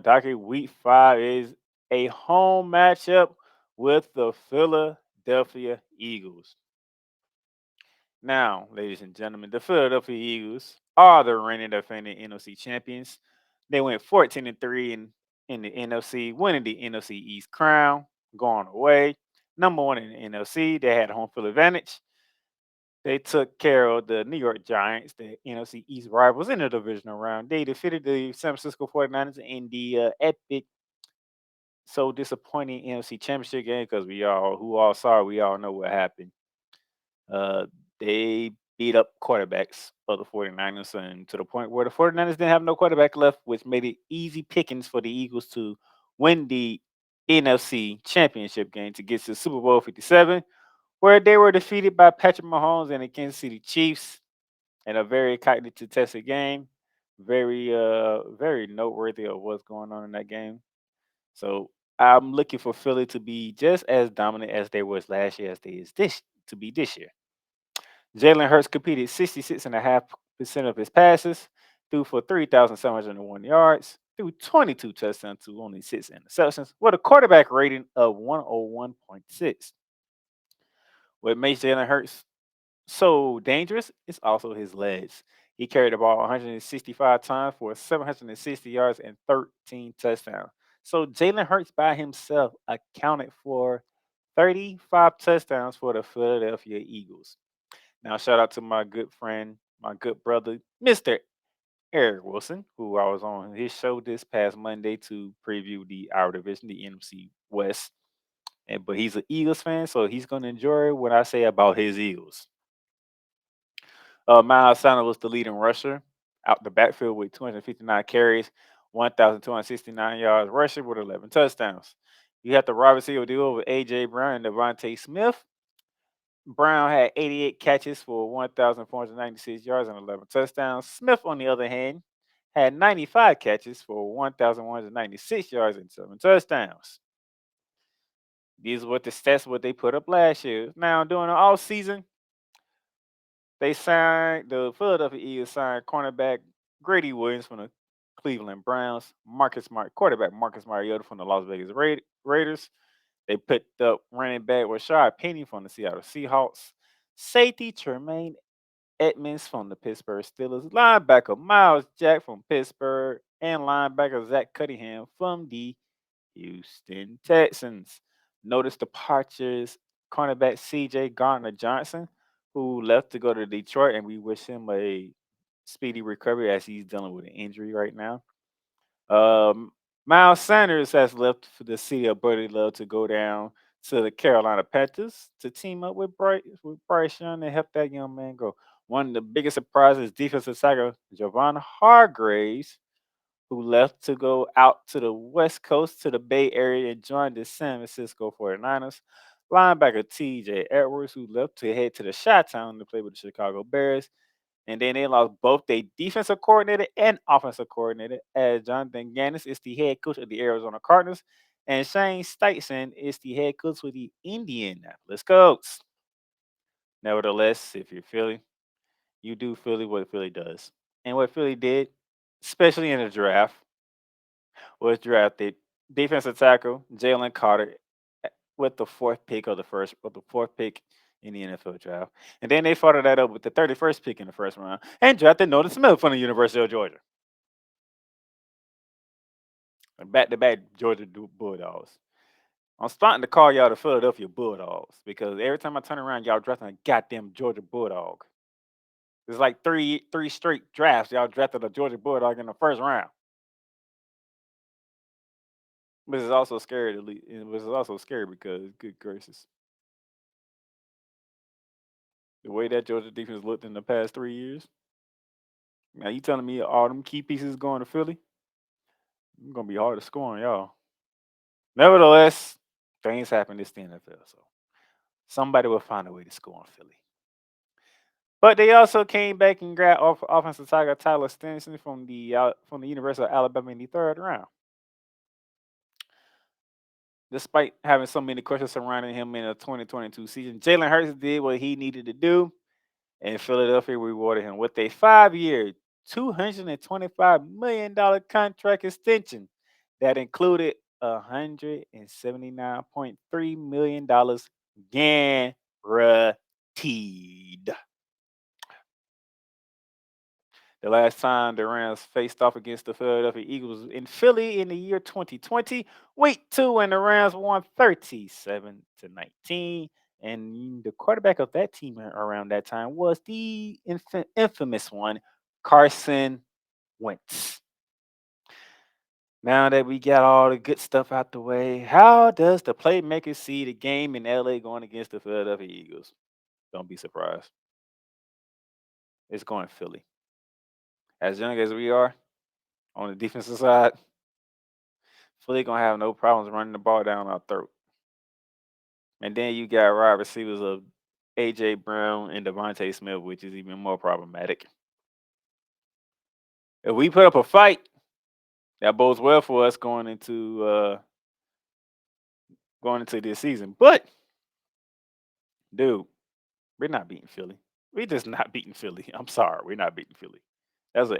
Docket Week 5 is a home matchup with the Philadelphia Eagles. Now, ladies and gentlemen, the Philadelphia Eagles are the reigning defending NFC champions. They went 14-3 in the NFC, winning the NFC East crown, going away. Number one in the NFC, they had home field advantage. They took care of the New York Giants, the NFC East rivals in the divisional round. They defeated the San Francisco 49ers in the epic, so disappointing NFC Championship game because who all saw it, we all know what happened. Uh, they beat up quarterbacks of the 49ers and to the point where the 49ers didn't have no quarterback left, which made it easy pickings for the Eagles to win the NFC Championship game to get to Super Bowl 57, where they were defeated by Patrick Mahomes and the Kansas City Chiefs in a very tightly contested game. Very noteworthy of what's going on in that game. So I'm looking for Philly to be just as dominant as they was last year as they is this to be this year. Jalen Hurts completed 66.5% of his passes, threw for 3,701 yards, threw 22 touchdowns to only 6 interceptions, with a quarterback rating of 101.6. What makes Jalen Hurts so dangerous is also his legs. He carried the ball 165 times for 760 yards and 13 touchdowns. So Jalen Hurts by himself accounted for 35 touchdowns for the Philadelphia Eagles. Now, shout out to my good friend, my good brother, Mr. Eric Wilson, who I was on his show this past Monday to preview our division, the NFC West. But he's an Eagles fan, so he's going to enjoy what I say about his Eagles. Miles Sanders was the leading rusher out the backfield with 259 carries, 1,269 yards rushing with 11 touchdowns. You have the wide receiver duo with A.J. Brown and Devontae Smith. Brown had 88 catches for 1,496 yards and 11 touchdowns. Smith, on the other hand, had 95 catches for 1,196 yards and 7 touchdowns. These are what the stats what they put up last year. Now, during the offseason, the Philadelphia Eagles signed cornerback Grady Williams from the Cleveland Browns, quarterback Marcus Mariota from the Las Vegas Raiders. They picked up running back Rashad Penny from the Seattle Seahawks, safety Tremaine Edmonds from the Pittsburgh Steelers, linebacker Miles Jack from Pittsburgh, and linebacker Zach Cunningham from the Houston Texans. Notice departures cornerback CJ Gardner Johnson, who left to go to Detroit, and we wish him a speedy recovery as he's dealing with an injury right now. Um, Miles Sanders has left for the city of Birdie Love to go down to the Carolina Panthers to team up with Bryce Young and help that young man go. One of the biggest surprises, defensive tackle Javon Hargraves, who left to go out to the West Coast to the Bay Area and join the San Francisco 49ers. Linebacker TJ Edwards, who left to head to the Chi-Town to play with the Chicago Bears. And then they lost both their defensive coordinator and offensive coordinator, as Jonathan Gannis is the head coach of the Arizona Cardinals, and Shane Steichen is the head coach with the Indianapolis Colts. Nevertheless, if you're Philly, you do Philly what Philly does. And what Philly did, especially in the draft, was drafted defensive tackle Jalen Carter with the fourth pick in the NFL draft. And then they followed that up with the 31st pick in the first round and drafted Nolan Smith from the University of Georgia. Back to back Georgia Bulldogs. I'm starting to call y'all the Philadelphia Bulldogs because every time I turn around, y'all drafting a goddamn Georgia Bulldog. It's like three straight drafts. Y'all drafted a Georgia Bulldog in the first round. But it's also scary to leave. It was also scary because good gracious. The way that Georgia defense looked in the past 3 years. Now you telling me all them key pieces going to Philly? It's gonna be hard to score on y'all. Nevertheless, things happen this the NFL, so somebody will find a way to score on Philly. But they also came back and grabbed offensive tackle Tyler Stinson from the University of Alabama in the third round. Despite having so many questions surrounding him in the 2022 season, Jalen Hurts did what he needed to do, and Philadelphia rewarded him with a 5-year, $225 million contract extension That included $179.3 million guaranteed. The last time the Rams faced off against the Philadelphia Eagles was in Philly in the year 2020, week 2, and the Rams won 37-19. And the quarterback of that team around that time was the infamous one, Carson Wentz. Now that we got all the good stuff out the way, how does the Playmaker see the game in LA going against the Philadelphia Eagles? Don't be surprised. It's going Philly. As young as we are on the defensive side, Philly gonna have no problems running the ball down our throat. And then you got wide receivers of AJ Brown and Devontae Smith, which is even more problematic. If we put up a fight, that bodes well for us going into this season. But dude, we're not beating Philly. We're just not beating Philly. I'm sorry, we're not beating Philly. That's a